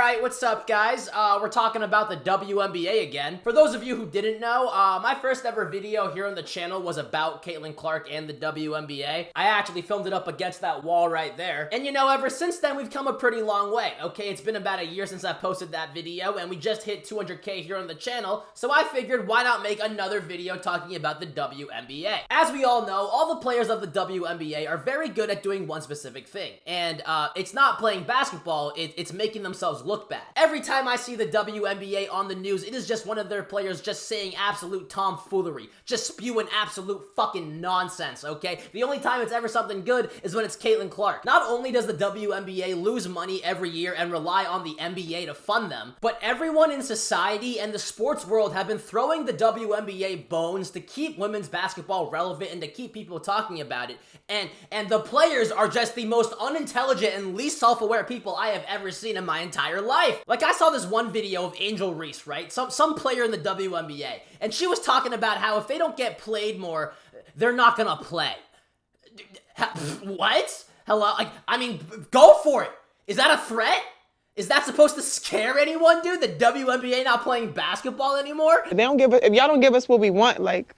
Alright, what's up guys? We're talking about the WNBA again. For those of you who didn't know, my first ever video here on the channel was about Caitlyn Clark and the WNBA. I actually filmed it up against that wall right there. And you know, ever since then, we've come a pretty long way, okay? It's been about a year since I posted that video, and we just hit 200K here on the channel, so I figured why not make another video talking about the WNBA. As we all know, all the players of the WNBA are very good at doing one specific thing, and it's not playing basketball, it's making themselves look bad. Every time I see the WNBA on the news, it is just one of their players just saying absolute tomfoolery, just spewing absolute fucking nonsense, okay? The only time it's ever something good is when it's Caitlyn Clark. Not only does the WNBA lose money every year and rely on the NBA to fund them, but everyone in society and the sports world have been throwing the WNBA bones to keep women's basketball relevant and to keep people talking about it. And the players are just the most unintelligent and least self-aware people I have ever seen in my entire life. Like, I saw this one video of Angel Reese, right? Some player in the WNBA, and she was talking about how if they don't get played more, they're not gonna play. What? Hello? Like, I mean, go for it. Is that a threat? Is that supposed to scare anyone, dude? The WNBA not playing basketball anymore? If y'all don't give us what we want, like,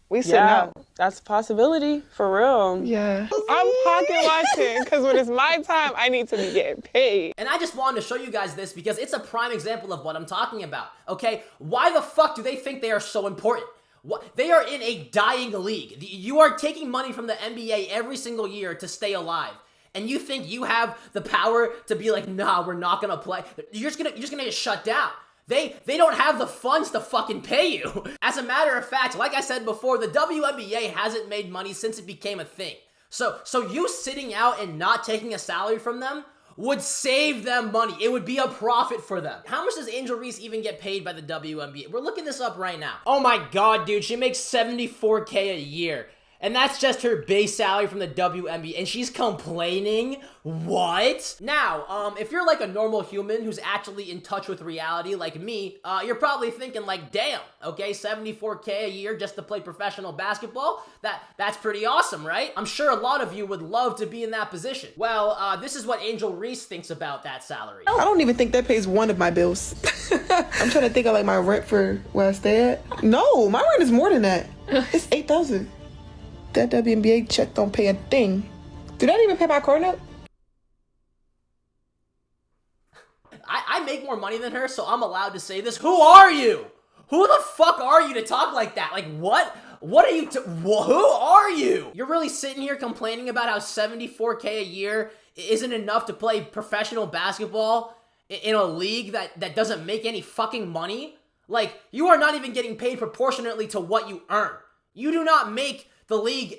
we sit out. That's a possibility, for real. Yeah. I'm pocket watching, because when it's my time, I need to be getting paid. And I just wanted to show you guys this because it's a prime example of what I'm talking about, okay? Why the fuck do they think they are so important? They are in a dying league. You are taking money from the NBA every single year to stay alive. And you think you have the power to be like, nah, we're not gonna play. You're just gonna get shut down. They don't have the funds to fucking pay you. As a matter of fact, like I said before, the WNBA hasn't made money since it became a thing. So you sitting out and not taking a salary from them would save them money. It would be a profit for them. How much does Angel Reese even get paid by the WNBA? We're looking this up right now. Oh my god, dude, she makes $74K a year. And that's just her base salary from the WNBA, and she's complaining? What? Now, if you're like a normal human who's actually in touch with reality like me, you're probably thinking like, damn, okay, $74K a year just to play professional basketball? That's pretty awesome, right? I'm sure a lot of you would love to be in that position. Well, this is what Angel Reese thinks about that salary. I don't even think that pays one of my bills. I'm trying to think of like my rent for where I stay at. No, my rent is more than that. It's $8,000. That WNBA check don't pay a thing. Do that even pay my car note? I make more money than her, so I'm allowed to say this. Who are you? Who the fuck are you to talk like that? Like, what? What are you who are you? You're really sitting here complaining about how $74K a year isn't enough to play professional basketball in a league that doesn't make any fucking money? Like, you are not even getting paid proportionately to what you earn. You do not make the league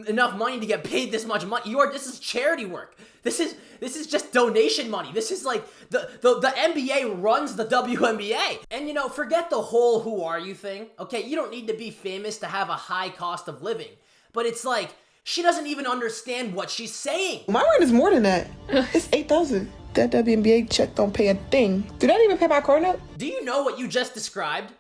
enough money to get paid this much money. This is charity work. This is just donation money. This is like the NBA runs the WNBA. And you know, forget the whole who are you thing. Okay, you don't need to be famous to have a high cost of living. But it's like she doesn't even understand what she's saying. My rent is more than that. It's $8,000. That WNBA check don't pay a thing. Do that even pay my car note? Do you know what you just described?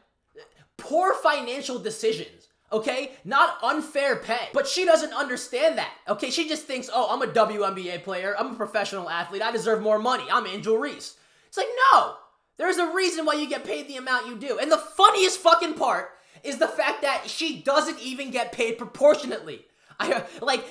Poor financial decisions. Okay? Not unfair pay. But she doesn't understand that. Okay? She just thinks, oh, I'm a WNBA player. I'm a professional athlete. I deserve more money. I'm Angel Reese. It's like, no. There's a reason why you get paid the amount you do. And the funniest fucking part is the fact that she doesn't even get paid proportionately. According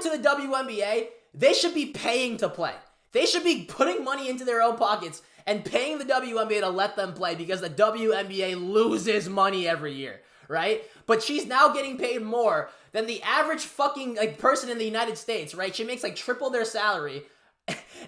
to the WNBA, they should be paying to play. They should be putting money into their own pockets and paying the WNBA to let them play because the WNBA loses money every year. Right? But she's now getting paid more than the average fucking person in the United States, right? She makes like triple their salary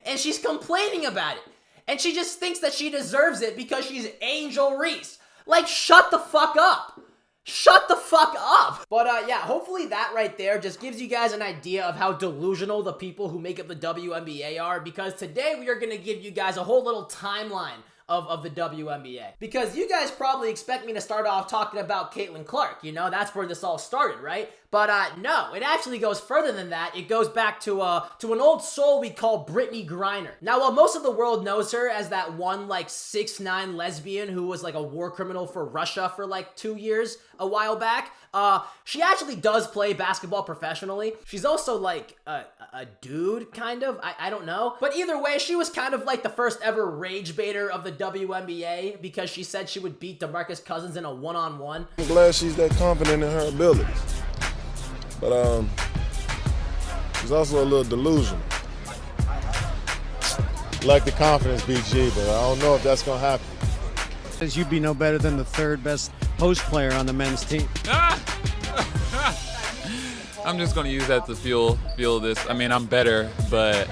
and she's complaining about it. And she just thinks that she deserves it because she's Angel Reese. Like, shut the fuck up. Shut the fuck up. But yeah, hopefully that right there just gives you guys an idea of how delusional the people who make up the WNBA are, because today we are going to give you guys a whole little timeline of the WNBA. Because you guys probably expect me to start off talking about Caitlyn Clark, you know, that's where this all started, right? But no, it actually goes further than that. It goes back to an old soul we call Britney Griner. Now, while most of the world knows her as that one like 6'9" lesbian who was like a war criminal for Russia for like 2 years a while back, she actually does play basketball professionally. She's also like a dude, kind of. I don't know. But either way, she was kind of like the first ever rage baiter of the WNBA because she said she would beat DeMarcus Cousins in a one-on-one. I'm glad she's that confident in her abilities. But she's also a little delusional. Like the confidence, BG, but I don't know if that's gonna happen. You'd be no better than the third best post player on the men's team. I'm just gonna use that to fuel this. I mean, I'm better, but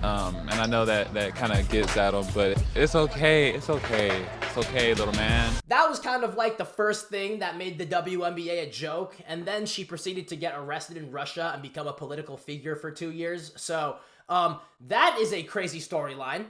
and I know that kind of gets at him, but it's okay. It's okay. It's okay, little man. That was kind of like the first thing that made the WNBA a joke, and then she proceeded to get arrested in Russia and become a political figure for 2 years. So, that is a crazy storyline.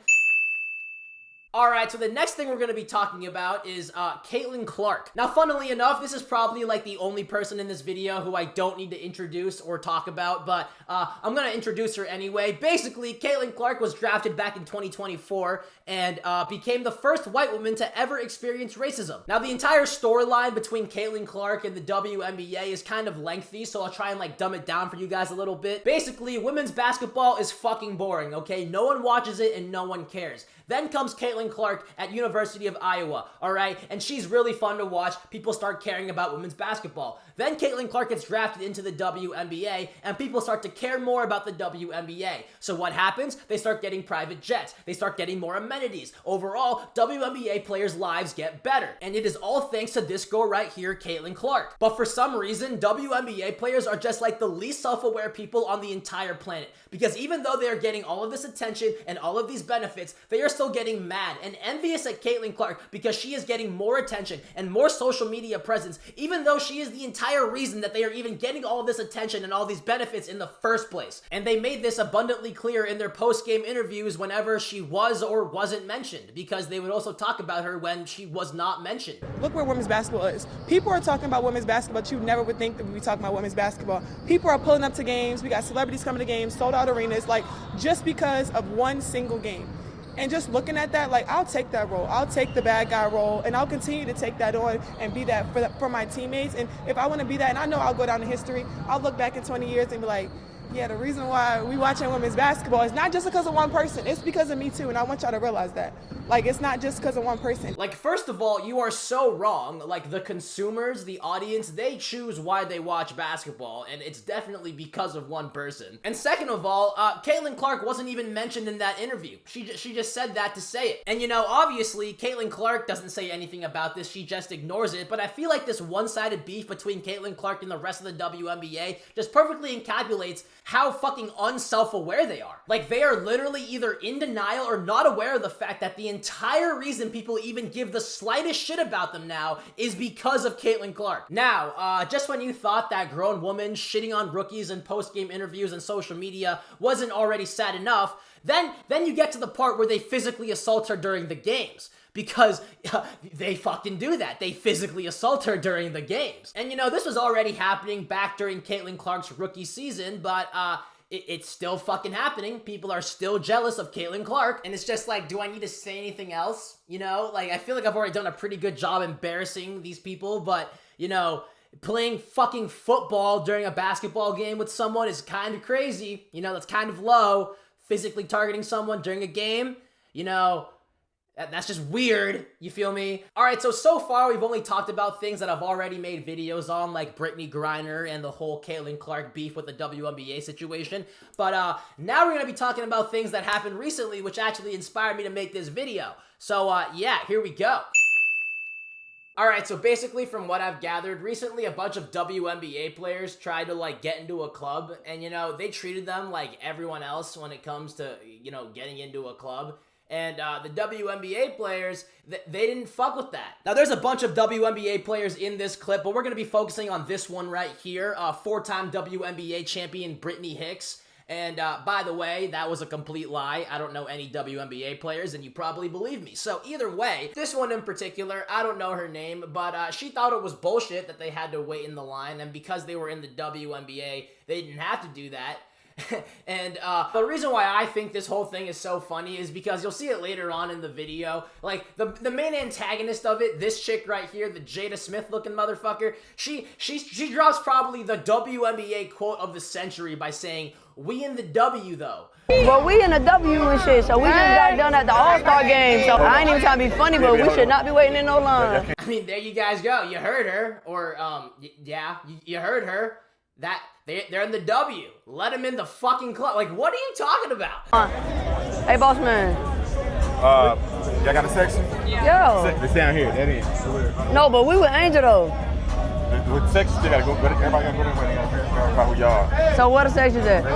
Alright, so the next thing we're going to be talking about is Caitlyn Clark. Now, funnily enough, this is probably like the only person in this video who I don't need to introduce or talk about, but I'm going to introduce her anyway. Basically, Caitlyn Clark was drafted back in 2024 and became the first white woman to ever experience racism. Now, the entire storyline between Caitlyn Clark and the WNBA is kind of lengthy, so I'll try and like dumb it down for you guys a little bit. Basically, women's basketball is fucking boring, okay? No one watches it and no one cares. Then comes Caitlyn Clark at University of Iowa, alright? And she's really fun to watch. People start caring about women's basketball. Then Caitlyn Clark gets drafted into the WNBA, and people start to care more about the WNBA. So what happens? They start getting private jets. They start getting more amenities. Overall, WNBA players' lives get better. And it is all thanks to this girl right here, Caitlyn Clark. But for some reason, WNBA players are just like the least self-aware people on the entire planet. Because even though they are getting all of this attention and all of these benefits, they are still getting mad and envious at Caitlyn Clark because she is getting more attention and more social media presence, even though she is the entire reason that they are even getting all of this attention and all these benefits in the first place. And they made this abundantly clear in their post-game interviews whenever she was or wasn't mentioned, because they would also talk about her when she was not mentioned. Look where women's basketball is. People are talking about women's basketball, but you never would think that we'd be talking about women's basketball. People are pulling up to games. We got celebrities coming to games, sold out arenas, like just because of one single game. And just looking at that, like, I'll take that role. I'll take the bad guy role, and I'll continue to take that on and be that for my teammates. And if I want to be that, and I know I'll go down in history, I'll look back in 20 years and be like, yeah, the reason why we watching women's basketball is not just because of one person. It's because of me too, and I want y'all to realize that. Like, it's not just because of one person. Like, first of all, you are so wrong. Like, the consumers, the audience, they choose why they watch basketball, and it's definitely because of one person. And second of all, Caitlyn Clark wasn't even mentioned in that interview. She just said that to say it. And you know, obviously, Caitlyn Clark doesn't say anything about this. She just ignores it. But I feel like this one-sided beef between Caitlyn Clark and the rest of the WNBA just perfectly encapsulates how fucking unself-aware they are. Like, they are literally either in denial or not aware of the fact that the entire reason people even give the slightest shit about them now is because of Caitlyn Clark. Now, just when you thought that grown woman shitting on rookies in post-game interviews and social media wasn't already sad enough, then you get to the part where they physically assault her during the games. Because they fucking do that. They physically assault her during the games. And you know, this was already happening back during Caitlyn Clark's rookie season, but it's still fucking happening. People are still jealous of Caitlyn Clark. And it's just like, do I need to say anything else? You know, like, I feel like I've already done a pretty good job embarrassing these people, but, you know, playing fucking football during a basketball game with someone is kind of crazy. You know, that's kind of low. Physically targeting someone during a game, you know, that's just weird, you feel me? Alright, so far we've only talked about things that I've already made videos on, like Britney Griner and the whole Caitlyn Clark beef with the WNBA situation. But now we're going to be talking about things that happened recently, which actually inspired me to make this video. So yeah, here we go. Alright, so basically from what I've gathered, recently a bunch of WNBA players tried to like get into a club, and you know, they treated them like everyone else when it comes to, you know, getting into a club. And the WNBA players, they didn't fuck with that. Now, there's a bunch of WNBA players in this clip, but we're going to be focusing on this one right here, four-time WNBA champion Britney Hicks. And by the way, that was a complete lie. I don't know any WNBA players, and you probably believe me. So either way, this one in particular, I don't know her name, but she thought it was bullshit that they had to wait in the line, and because they were in the WNBA, they didn't have to do that. And the reason why I think this whole thing is so funny is because you'll see it later on in the video. Like, the main antagonist of it, this chick right here, the Jada Smith looking motherfucker, she drops probably the WNBA quote of the century by saying, "We in the W though." But we in the W and shit, so we just got done at the All-Star game. So I ain't even trying to be funny, but we should not be waiting in no line. I mean, there you guys go. You heard her, or yeah, you heard her. That they're in the W. Let them in the fucking club. Like, what are you talking about? Hey, boss man. Y'all got a section? Yo. It's down here. That is. No, but we with Angel though. With sections, you gotta go. Everybody gotta go there. They gotta verify who y'all are. So what the section's at? And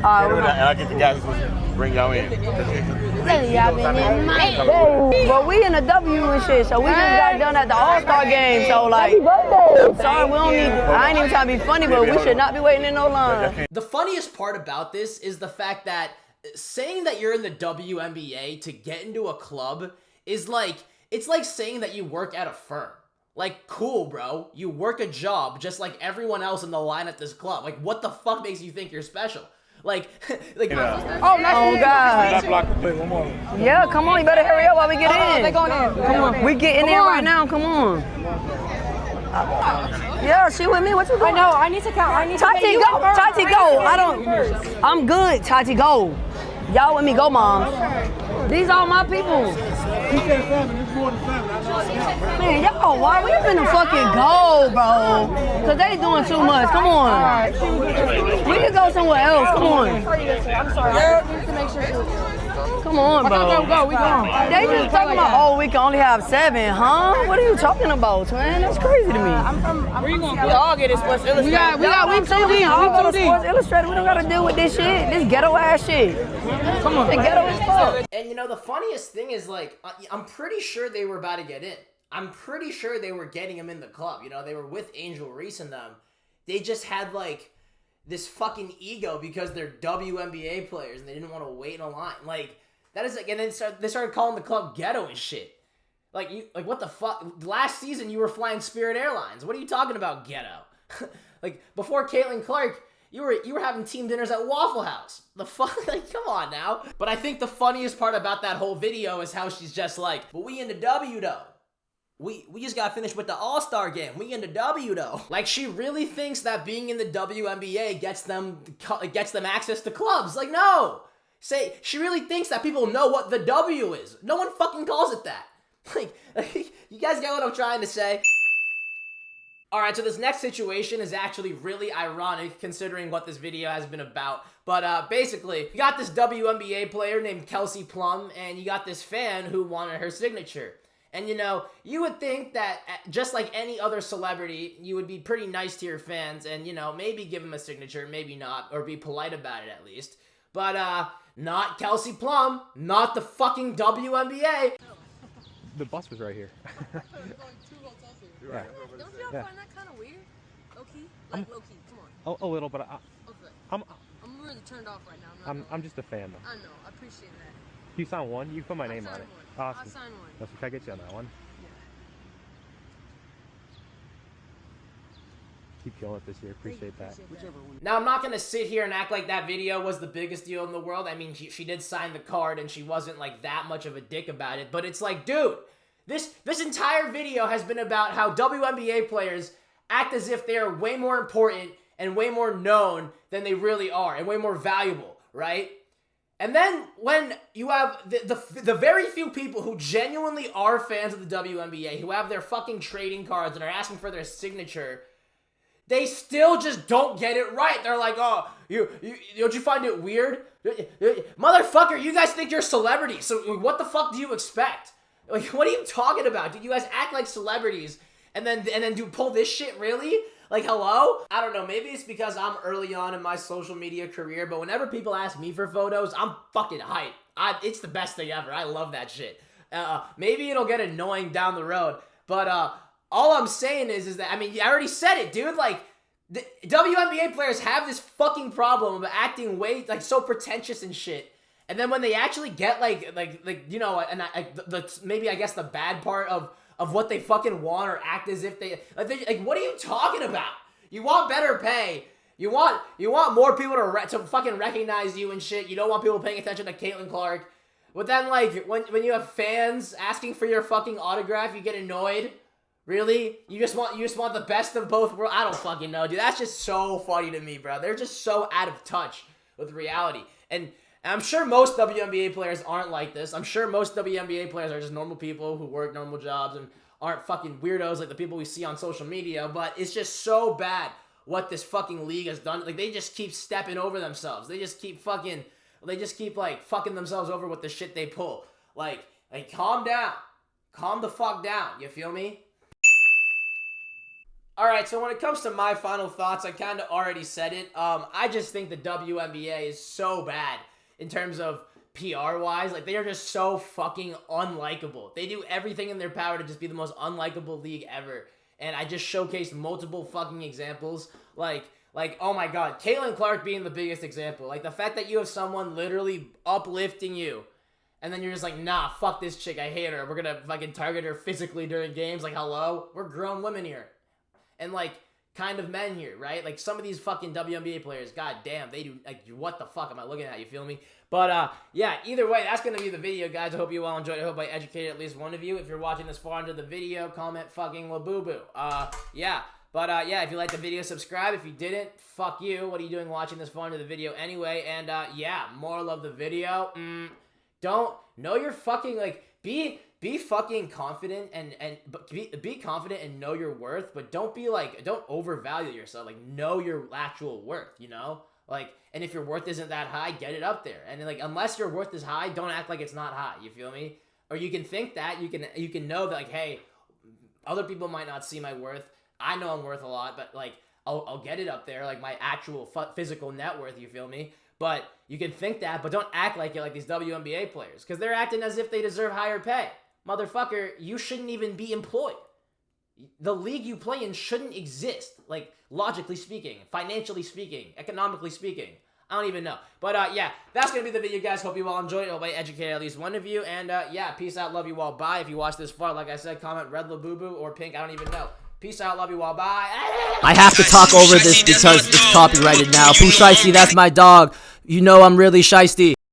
I get the guy who's supposed to bring y'all in. But we in the W and shit, so we just got done at the All-Star game. So like, sorry, we don't need. I ain't even trying to be funny, but we should not be waiting in no line. The funniest part about this is the fact that saying that you're in the WNBA to get into a club is like, it's like saying that you work at a firm. Like, cool, bro. You work a job just like everyone else in the line at this club. Like, what the fuck makes you think you're special? Like, like. Oh, God. Yeah, come on. You better hurry up while we get in. They going in. Come on. We getting in right now. Come on. Yeah, she with me. What you doing? I know. I need to count. Tati, go. Tati, go. I'm good. Tati, go. Y'all with me. Go, mom. These are my people. Man, y'all, why we finna fucking go, bro? Cause they doing too much. Come on. We can go somewhere else. Come on. I'm sorry. Come on, bro. We going. They just talking about, oh, we can only have 7, huh? What are you talking about, man? That's crazy to me. Where you going? We all get it Sports Illustrated. We all go to Sports Illustrated. We don't gotta deal with this shit. This ghetto ass shit. Come on. The ghetto as fuck. And you know, the funniest thing is, like, I'm pretty sure they were about to get in. I'm pretty sure they were getting him in the club. You know, they were with Angel Reese and them. They just had, like, this fucking ego because they're WNBA players and they didn't want to wait in a line. Like, that is like, and then they started calling the club ghetto and shit. Like, what the fuck? Last season you were flying Spirit Airlines. What are you talking about, ghetto? Like, before Caitlyn Clark, you were having team dinners at Waffle House. The fuck? Like, come on now. But I think the funniest part about that whole video is how she's just like, but we in the W though. We just got finished with the All-Star game. We in the W though. Like, she really thinks that being in the WNBA gets them access to clubs. Like, no. She really thinks that people know what the W is. No one fucking calls it that. Like, you guys get what I'm trying to say? Alright, so this next situation is actually really ironic considering what this video has been about. But basically, you got this WNBA player named Kelsey Plum, and you got this fan who wanted her signature. And you know, you would think that just like any other celebrity, you would be pretty nice to your fans and, you know, maybe give them a signature, maybe not, or be polite about it at least. But not Kelsey Plum, not the fucking WNBA. The bus was right here. Don't you find that kind of weird? Low-key? Like low-key, come on. A little, but Okay. I'm really turned off right now. I'm just a fan though. I know, I appreciate that. You sign one, you put my name on it. Awesome. I'll sign one. That's what I get you on that one. Yeah. Keep killing it this year. Appreciate that. Now, I'm not going to sit here and act like that video was the biggest deal in the world. I mean, she did sign the card and she wasn't like that much of a dick about it. But it's like, dude, this entire video has been about how WNBA players act as if they are way more important and way more known than they really are and way more valuable, right? And then when you have the very few people who genuinely are fans of the WNBA, who have their fucking trading cards and are asking for their signature, they still just don't get it right. They're like, oh, don't you find it weird? Motherfucker, you guys think you're celebrities, so what the fuck do you expect? Like, what are you talking about? Did you guys act like celebrities and then pull this shit, really? Like, hello? I don't know, maybe it's because I'm early on in my social media career, but whenever people ask me for photos, I'm fucking hyped. It's the best thing ever. I love that shit. Maybe it'll get annoying down the road, but all I'm saying is that, I mean, I already said it, dude. Like, The WNBA players have this fucking problem of acting way like so pretentious and shit, and then when they actually get like you know, and maybe I guess the bad part of what they fucking want or act as if they like what are you talking about? You want better pay. You want more people to fucking recognize you and shit. You don't want people paying attention to Caitlyn Clark. But then like when you have fans asking for your fucking autograph, you get annoyed. Really? You just want the best of both worlds? I don't fucking know, dude. That's just so funny to me, bro. They're just so out of touch with reality. And I'm sure most WNBA players aren't like this. I'm sure most WNBA players are just normal people who work normal jobs and aren't fucking weirdos like the people we see on social media. But it's just so bad what this fucking league has done. Like, they just keep stepping over themselves. They just keep like fucking themselves over with the shit they pull. Like calm down. Calm the fuck down. You feel me? Alright, so when it comes to my final thoughts, I kind of already said it. I just think the WNBA is so bad in terms of PR-wise. Like, they are just so fucking unlikable. They do everything in their power to just be the most unlikable league ever. And I just showcased multiple fucking examples. Like, oh my god, Caitlyn Clark being the biggest example. Like, the fact that you have someone literally uplifting you, and then you're just like, nah, fuck this chick, I hate her. We're gonna fucking target her physically during games. Like, hello? We're grown women here. And, like, kind of men here, right? Like, some of these fucking WNBA players, god damn, they do, like, what the fuck am I looking at? You feel me? But, yeah, either way, that's gonna be the video, guys. I hope you all enjoyed it. I hope I educated at least one of you. If you're watching this far into the video, comment fucking LaBoo-Boo. Yeah. But, yeah, if you liked the video, subscribe. If you didn't, fuck you. What are you doing watching this far into the video anyway? And, yeah, moral of the video, don't know your fucking, like, be fucking confident and be confident and know your worth, but don't overvalue yourself. Like, know your actual worth, you know? Like, and if your worth isn't that high, get it up there. And like, unless your worth is high, don't act like it's not high. You feel me? Or you can think that, you can know that, like, hey, other people might not see my worth. I know I'm worth a lot, but like, I'll get it up there, like my actual physical net worth. You feel me? But you can think that, but don't act like it, like these WNBA players, because they're acting as if they deserve higher pay. Motherfucker, you shouldn't even be employed. The league you play in shouldn't exist, like, logically speaking, financially speaking, economically speaking. I don't even know. But, yeah, that's going to be the video, guys. Hope you all enjoyed it. Hope I educated at least one of you. And, yeah, peace out. Love you all. Bye. If you watched this far, like I said, comment red LaBoo-Boo or pink. I don't even know. Peace out. Love you all. Bye. I have to talk over this because it's copyrighted now. Pooh Shiesty, that's my dog. You know I'm really shiesty.